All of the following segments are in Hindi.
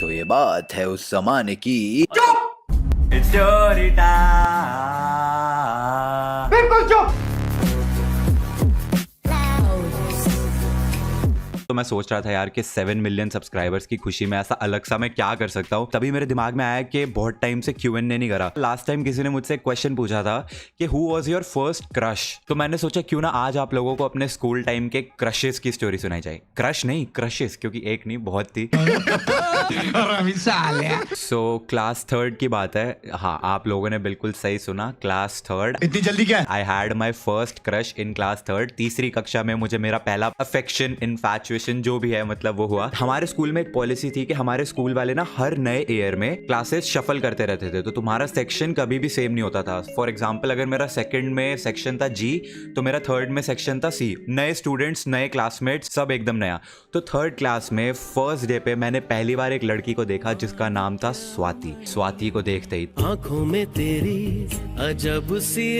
तो ये बात है उस जमाने की। It's story time. बिल्कुल चुप। तो मैं सोच रहा था यार कि 7 मिलियन सब्सक्राइबर्स की खुशी में ऐसा अलग सा मैं क्या कर सकता हूँ। तभी मेरे दिमाग में आया कि बहुत टाइम से Q&A नहीं करा। लास्ट टाइम किसी ने मुझसे एक क्वेश्चन पूछा था कि who was your first crush. तो मैंने सोचा क्यों ना आज आप लोगों को अपने स्कूल टाइम के क्रशेस की स्टोरी सुनाई जाए। क्रश नहीं, क्रशेस, क्योंकि एक नहीं बहुत थी। सो क्लास 3 की बात है। हाँ, आप लोगों ने बिल्कुल सही सुना, क्लास 3। इतनी जल्दी क्या? I had my first crush in class 3। तीसरी कक्षा में मुझे मेरा पहला अफेक्शन, इनफैचुएशन जो भी है मतलब वो हुआ। हमारे स्कूल में एक पॉलिसी थी कि हमारे स्कूल वाले ना हर नए ईयर में क्लासेस शफल करते रहते थे, तो तुम्हारा सेक्शन कभी भी सेम नहीं होता था। फॉर एग्जाम्पल, अगर मेरा सेकंड में सेक्शन था G तो मेरा थर्ड में सेक्शन था C। नए स्टूडेंट्स, नए क्लासमेट्स, सब एकदम नया। तो थर्ड क्लास में फर्स्ट डे पे मैंने पहली बार एक लड़की को देखा जिसका नाम था स्वाति। स्वाति को देखते ही आंखों में तेरी अजब सी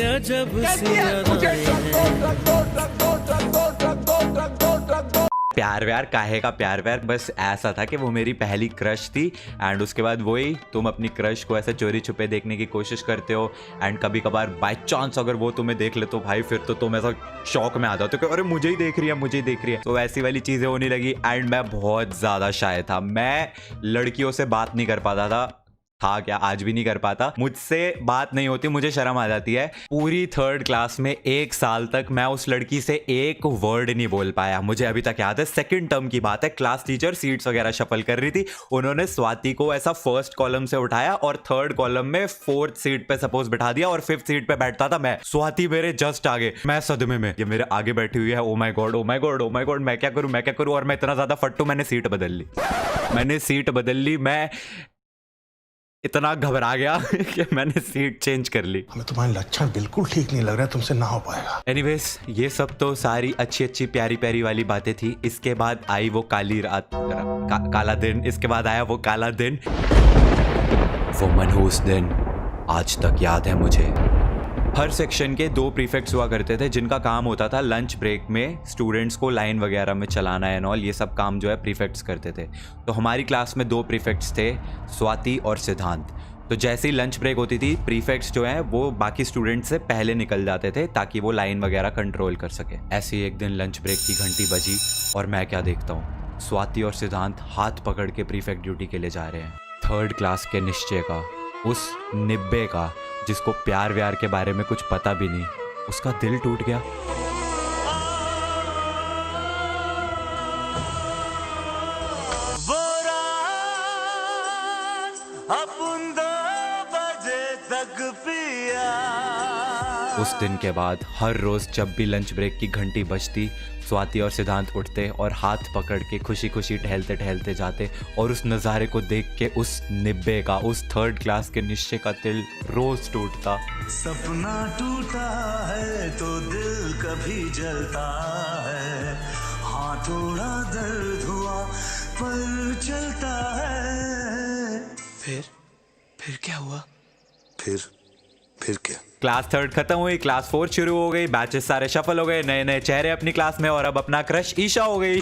प्यार व्यार काहे का प्यार व्यार, बस ऐसा था कि वो मेरी पहली क्रश थी। एंड उसके बाद वही, तुम अपनी क्रश को ऐसे चोरी छुपे देखने की कोशिश करते हो एंड कभी कभार बाय चांस अगर वो तुम्हें देख ले तो भाई फिर तो तुम ऐसा शौक में आ जाते हो कि अरे मुझे ही देख रही है, मुझे ही देख रही है। तो ऐसी वाली चीजें होने लगी एंड मैं बहुत ज्यादा शाय था। मैं लड़कियों से बात नहीं कर पाता था क्या आज भी नहीं कर पाता। मुझसे बात नहीं होती, मुझे शर्म आ जाती है। पूरी थर्ड क्लास में 1 साल तक मैं उस लड़की से एक वर्ड नहीं बोल पाया। मुझे अभी तक याद है, सेकंड टर्म की बात है, क्लास टीचर सीट्स वगैरह शफल कर रही थी। उन्होंने स्वाति को ऐसा फर्स्ट कॉलम से उठाया और थर्ड कॉलम में 4th सीट पे सपोज बैठा दिया और 5th सीट पे बैठता था मैं। स्वाति मेरे जस्ट आगे, मैं सदमे में, ये मेरे आगे बैठी हुई है। Oh my God, oh my God, oh my God, मैं क्या करूं। और मैं इतना ज्यादा फट्टू, मैंने सीट बदल ली। मैं इतना घबरा गया कि मैंने सीट चेंज कर ली। हमें तुम्हारे लक्षण बिल्कुल ठीक नहीं लग रहा है, तुमसे ना हो पाएगा। एनीवेज, ये सब तो सारी अच्छी प्यारी वाली बातें थी। इसके बाद आई वो काली रात, काला दिन। इसके बाद आया वो काला दिन, वो मनहूस दिन, आज तक याद है मुझे। हर सेक्शन के 2 प्रीफेक्ट्स हुआ करते थे जिनका काम होता था लंच ब्रेक में स्टूडेंट्स को लाइन वगैरह में चलाना एंड ऑल। ये सब काम जो है प्रीफेक्ट्स करते थे। तो हमारी क्लास में 2 प्रीफेक्ट्स थे, स्वाति और सिद्धांत। तो जैसे ही लंच ब्रेक होती थी, प्रीफेक्ट्स जो है वो बाकी स्टूडेंट्स से पहले निकल जाते थे ताकि वो लाइन वगैरह कंट्रोल कर सके। ऐसे ही एक दिन लंच ब्रेक की घंटी बजी और मैं क्या देखता हूँ, स्वाति और सिद्धांत हाथ पकड़ के प्रीफेक्ट ड्यूटी के लिए जा रहे हैं। थर्ड क्लास के निश्चय का, उस निब्बे का जिसको प्यार व्यार के बारे में कुछ पता भी नहीं, उसका दिल टूट गया। उस दिन के बाद हर रोज जब भी लंच ब्रेक की घंटी बजती, स्वाति और सिद्धांत उठते और हाथ पकड़ के खुशी खुशी टहलते टहलते जाते और उस नज़ारे को देख के उस निब्बे का, उस थर्ड क्लास के निश्चय का दिल रोज टूटता। सपना टूटा है तो दिल कभी जलता है, हाँ थोड़ा दर्द हुआ पर चलता है। फिर क्या हुआ? फिर क्या? क्लास 3 खत्म हुई, क्लास 4 शुरू हो गई, बैचेस सारे शफल हो गए, नए नए चेहरे अपनी क्लास में और अब अपना क्रश ईशा हो गई।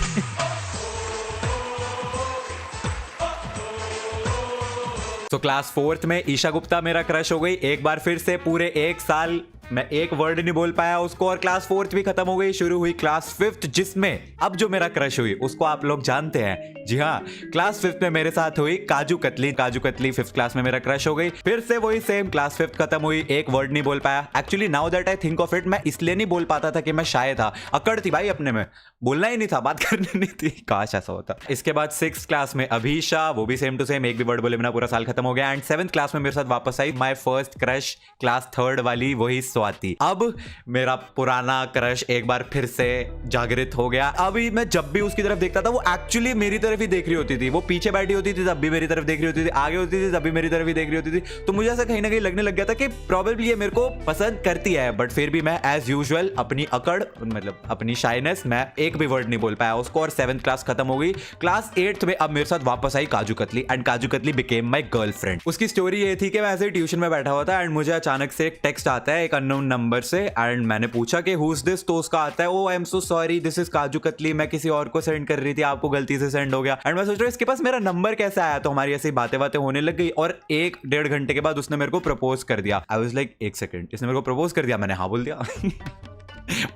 तो क्लास 4th में ईशा गुप्ता मेरा क्रश हो गई। एक बार फिर से पूरे 1 साल मैं एक वर्ड नहीं बोल पाया उसको और क्लास 4th भी खत्म हो गई। शुरू हुई क्लास 5th जिसमें अब जो मेरा क्रश हुई उसको आप लोग जानते हैं। जी हाँ, क्लास 5th में मेरे साथ हुई काजू कतली। 5th क्लास में मेरा क्रश हो गई। फिर से वही सेम, क्लास 5th खत्म हुई, एक वर्ड नहीं बोल पाया। Actually now that I think of it, मैं इसलिए नहीं बोल पाता था कि मैं शाय था, अकड़ थी भाई अपने में, बोलना ही नहीं था, बात करनी नहीं थी। काश ऐसा होता। इसके बाद 6th क्लास में अभीशा, वो भी सेम टू सेम, एक भी वर्ड बोले बिना पूरा साल खत्म हो गया। एंड 7th क्लास में मेरे साथ वापस आई my first crush, class 3rd वाली, वही स्वाति। अब मेरा पुराना क्रश एक बार फिर से जागृत हो गया। अभी मैं जब भी उसकी तरफ देखता था वो एक्चुअली मेरी तरफ ही देख रही होती थी। वो पीछे बैठी होती थी तब भी मेरी तरफ देख रही होती थी, आगे होती थी तब भी मेरी तरफ ही देख रही होती थी। तो मुझे ऐसा कहीं ना कहीं लगने लग गया था कि प्रोबेबली ये मेरे को पसंद करती है, बट फिर भी मैं एज यूजुअल अपनी अकड़, मतलब अपनी शाइनेस, मैं एक भी वर्ड नहीं बोल पाया उसको। और 7th क्लास खत्म हो गई। क्लास 8th में अब मेरे साथ वापस आई kaju katli and kaju katli became my girlfriend. उसकी स्टोरी ये थी कि मैं ऐसे ट्यूशन में बैठा हुआ था एंड मुझे अचानक से एक टेक्स्ट आता है एक अननोन नंबर से एंड मैंने पूछा कि हु इज दिस, तो उसका आता है oh I am so sorry this is kaju katli, मैं किसी और को सेंड कर रही थी, आपको गलती से सेंड हो गया। एंड मैं सोच रहा हूँ इसके पास मेरा नंबर कैसे आया, तो हमारी ऐसी बातें होने लग गई और 1-1.5 घंटे के बाद उसने मेरे को प्रपोज कर दिया। आई वाज लाइक एक सेकंड, इसने मेरे को प्रपोज कर दिया? मैंने हाँ बोल दिया।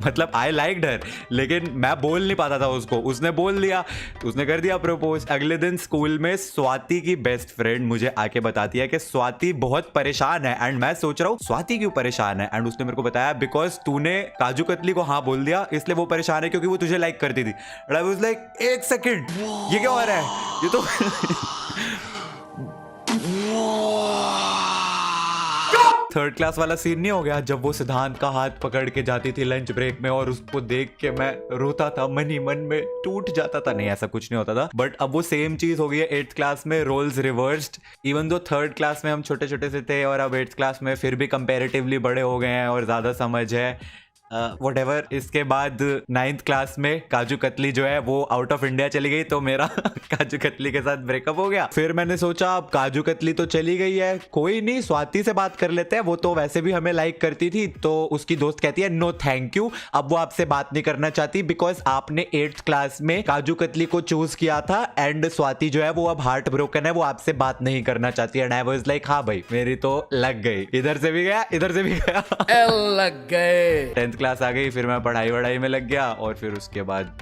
मतलब आई लाइक्ड हर, लेकिन मैं बोल नहीं पाता था उसको, उसने बोल दिया, उसने कर दिया प्रपोज। अगले दिन स्कूल में स्वाति की बेस्ट फ्रेंड मुझे आके बताती है कि स्वाति बहुत परेशान है। एंड मैं सोच रहा हूँ स्वाति क्यों परेशान है, एंड उसने मेरे को बताया बिकॉज तूने काजू कतली को हाँ बोल दिया इसलिए वो परेशान है क्योंकि वो तुझे लाइक करती थी। एंड आई वाज लाइक एक सेकंड, ये क्या हो रहा है, ये तो थर्ड क्लास वाला सीन नहीं हो गया जब वो सिद्धांत का हाथ पकड़ के जाती थी लंच ब्रेक में और उसको देख के मैं रोता था, मन ही मन में टूट जाता था। नहीं ऐसा कुछ नहीं होता था, बट अब वो सेम चीज हो गई है 8th क्लास में, roles reversed. Even though 3rd class में हम छोटे छोटे से थे और अब 8th क्लास में फिर भी कंपैरेटिवली बड़े हो गए हैं और ज्यादा समझ है। व्हाटएवर। इसके बाद 9th क्लास में काजू कतली जो है वो आउट ऑफ इंडिया चली गई, तो मेरा काजू कतली के साथ ब्रेकअप हो गया। फिर मैंने सोचा अब काजू कतली तो चली गई है, कोई नहीं स्वाति से बात कर लेते हैं, वो तो वैसे भी हमें लाइक करती थी। तो उसकी दोस्त कहती है नो थैंक यू, अब वो आपसे बात नहीं करना चाहती बिकॉज आपने 8th क्लास में काजू कतली को चूज किया था एंड स्वाति जो है वो अब हार्ट ब्रोकन है, वो आपसे बात नहीं करना चाहती। एंड आई वाज लाइक हाँ भाई मेरी तो लग गई, इधर से भी गया इधर से भी गया, लग गए। 10th क्लास आ गई, फिर मैं पढ़ाई में लग गया और फिर उसके बाद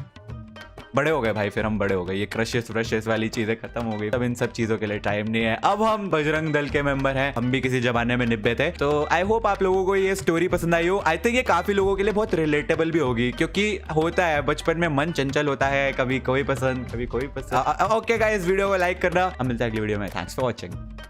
बड़े हो गए भाई, फिर हम बड़े हो गए, ये क्रशेस व्रशेस वाली चीजें खत्म हो गई। अब इन सब चीजों के लिए टाइम नहीं है, अब हम बजरंग दल के मेंबर हैं, हम भी किसी जमाने में निब्बे थे। तो आई होप आप लोगों को ये स्टोरी पसंद आई हो। आई थिंक ये काफी लोगों के लिए बहुत रिलेटेबल भी होगी क्योंकि होता है बचपन में मन चंचल होता है, कभी कोई पसंद कभी कोई पसंद। ओके गाइस, वीडियो को लाइक करना, हम मिलते हैं अगली वीडियो में। Thanks for watching.